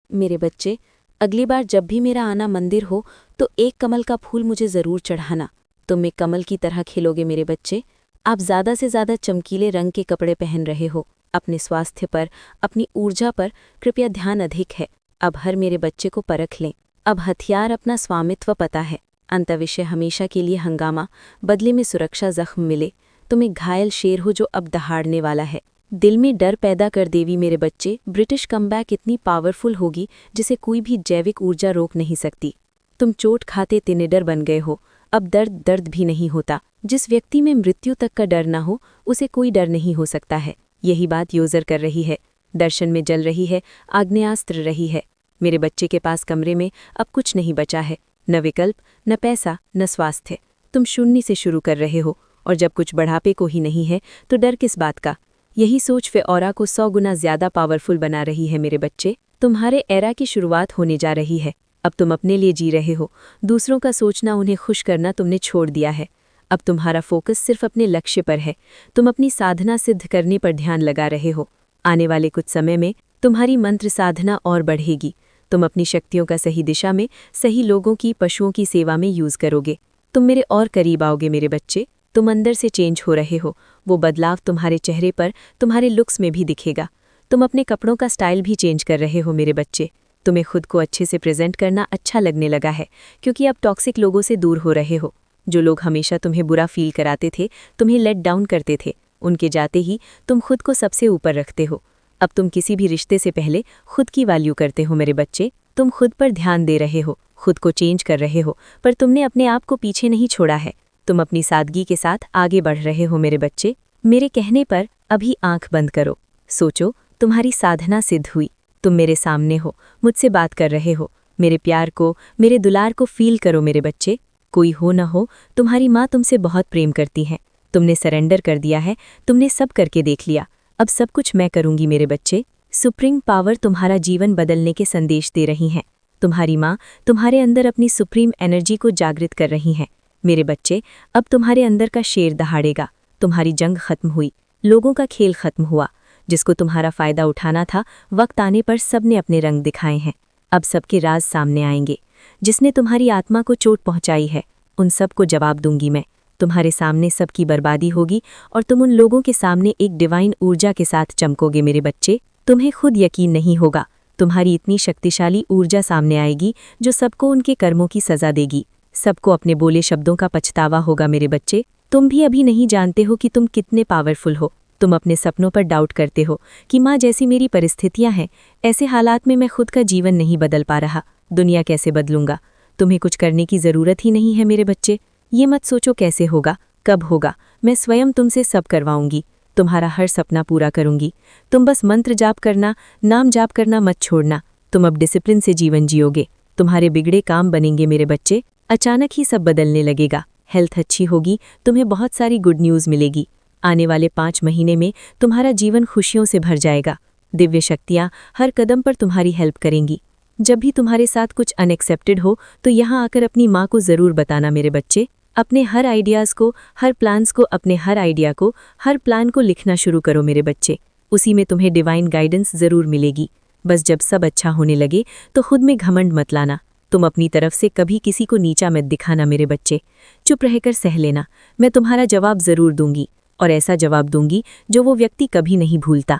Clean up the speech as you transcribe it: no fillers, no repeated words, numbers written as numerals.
मेरे बच्चे, अगली बार जब भी मेरा आना मंदिर हो तो एक कमल का फूल मुझे ज़रूर चढ़ाना। तुम एक कमल की तरह खिलोगे मेरे बच्चे। आप ज़्यादा से ज़्यादा चमकीले रंग के कपड़े पहन रहे हो। अपने स्वास्थ्य पर, अपनी ऊर्जा पर कृपया ध्यान अधिक है। अब हर मेरे बच्चे को परख लें। अब हथियार अपना स्वामित्व पता है। अंतविषय हमेशा के लिए हंगामा, बदले में सुरक्षा जख्म मिले। तुम एक घायल शेर हो जो अब दहाड़ने वाला है। दिल में डर पैदा कर देवी मेरे बच्चे। ब्रिटिश कमबैक इतनी पावरफुल होगी जिसे कोई भी जैविक ऊर्जा रोक नहीं सकती। तुम चोट खाते तिनिडर बन गए हो। अब दर्द दर्द भी नहीं होता। जिस व्यक्ति में मृत्यु तक का डर ना हो उसे कोई डर नहीं हो सकता है। यही बात यूजर कर रही है। दर्शन में जल रही है, आग्नेयास्त्र रही है। मेरे बच्चे के पास कमरे में अब कुछ नहीं बचा है। न विकल्प, न पैसा, न स्वास्थ्य। तुम शून्य से शुरू कर रहे हो, और जब कुछ बढ़ापे को ही नहीं है तो डर किस बात का। यही सोच वे ऑरा को 100 गुना ज्यादा पावरफुल बना रही है मेरे बच्चे। तुम्हारे एरा की शुरुआत होने जा रही है। अब तुम अपने लिए जी रहे हो। दूसरों का सोचना, उन्हें खुश करना तुमने छोड़ दिया है। अब तुम्हारा फोकस सिर्फ अपने लक्ष्य पर है। तुम अपनी साधना सिद्ध करने पर ध्यान लगा रहे हो। आने वाले कुछ समय में तुम्हारी मंत्र साधना और बढ़ेगी। तुम अपनी शक्तियों का सही दिशा में, सही लोगों की, पशुओं की सेवा में यूज करोगे। तुम मेरे और करीब आओगे मेरे बच्चे। तुम अंदर से चेंज हो रहे हो। वो बदलाव तुम्हारे चेहरे पर, तुम्हारे लुक्स में भी दिखेगा। तुम अपने कपड़ों का स्टाइल भी चेंज कर रहे हो मेरे बच्चे। तुम्हें खुद को अच्छे से प्रेजेंट करना अच्छा लगने लगा है, क्योंकि अब टॉक्सिक लोगों से दूर हो रहे हो। जो लोग हमेशा तुम्हें बुरा फील कराते थे, तुम्हें लेट डाउन करते थे, उनके जाते ही तुम खुद को सबसे ऊपर रखते हो। अब तुम किसी भी रिश्ते से पहले खुद की वैल्यू करते हो मेरे बच्चे। तुम खुद पर ध्यान दे रहे हो, खुद को चेंज कर रहे हो, पर तुमने अपने आप को पीछे नहीं छोड़ा है। तुम अपनी सादगी के साथ आगे बढ़ रहे हो मेरे बच्चे। मेरे कहने पर अभी आंख बंद करो। सोचो, तुम्हारी साधना सिद्ध हुई। तुम मेरे सामने हो, मुझसे बात कर रहे हो। मेरे प्यार को, मेरे दुलार को फील करो मेरे बच्चे। कोई हो न हो, तुम्हारी माँ तुमसे बहुत प्रेम करती है। तुमने सरेंडर कर दिया है, तुमने सब करके देख लिया। अब सब कुछ मैं करूंगी मेरे बच्चे। सुप्रीम पावर तुम्हारा जीवन बदलने के संदेश दे रही हैं। तुम्हारी माँ तुम्हारे अंदर अपनी सुप्रीम एनर्जी को जागृत कर रही हैं। मेरे बच्चे, अब तुम्हारे अंदर का शेर दहाड़ेगा। तुम्हारी जंग खत्म हुई, लोगों का खेल खत्म हुआ। जिसको तुम्हारा फायदा उठाना था, वक्त आने पर सबने अपने रंग दिखाए हैं। अब सबके राज सामने आएंगे। जिसने तुम्हारी आत्मा को चोट पहुंचाई है, उन सबको जवाब दूंगी मैं। तुम्हारे सामने सबकी बर्बादी होगी और तुम उन लोगों के सामने एक डिवाइन ऊर्जा के साथ चमकोगे मेरे बच्चे। तुम्हें खुद यकीन नहीं होगा। तुम्हारी इतनी शक्तिशाली ऊर्जा सामने आएगी जो सबको उनके कर्मों की सजा देगी। सबको अपने बोले शब्दों का पछतावा होगा मेरे बच्चे। तुम भी अभी नहीं जानते हो कि तुम कितने पावरफुल हो। तुम अपने सपनों पर डाउट करते हो कि माँ, जैसी मेरी परिस्थितियां हैं, ऐसे हालात में मैं खुद का जीवन नहीं बदल पा रहा। दुनिया कैसे बदलूंगा। तुम्हें कुछ करने की ज़रूरत ही नहीं है मेरे बच्चे। ये मत सोचो कैसे होगा, कब होगा। मैं स्वयं तुमसे सब करवाऊंगी। तुम्हारा हर सपना पूरा करूंगी। तुम बस मंत्र जाप करना, नाम जाप करना मत छोड़ना। तुम अब डिसिप्लिन से जीवन जियोगे। तुम्हारे बिगड़े काम बनेंगे मेरे बच्चे। अचानक ही सब बदलने लगेगा। हेल्थ अच्छी होगी, तुम्हें बहुत सारी गुड न्यूज़ मिलेगी। आने वाले 5 महीने में तुम्हारा जीवन खुशियों से भर जाएगा। दिव्य शक्तियाँ हर कदम पर तुम्हारी हेल्प करेंगी। जब भी तुम्हारे साथ कुछ अनएक्सेप्टेड हो तो यहाँ आकर अपनी माँ को ज़रूर बताना मेरे बच्चे। अपने हर आइडियाज़ को, हर प्लान्स को, अपने हर आइडिया को, हर प्लान को लिखना शुरू करो मेरे बच्चे। उसी में तुम्हें डिवाइन गाइडेंस ज़रूर मिलेगी। बस जब सब अच्छा होने लगे तो खुद में घमंड मत लाना। तुम अपनी तरफ से कभी किसी को नीचा मत दिखाना मेरे बच्चे। चुप रहकर सह लेना। मैं तुम्हारा जवाब ज़रूर दूंगी, और ऐसा जवाब दूंगी जो वो व्यक्ति कभी नहीं भूलता।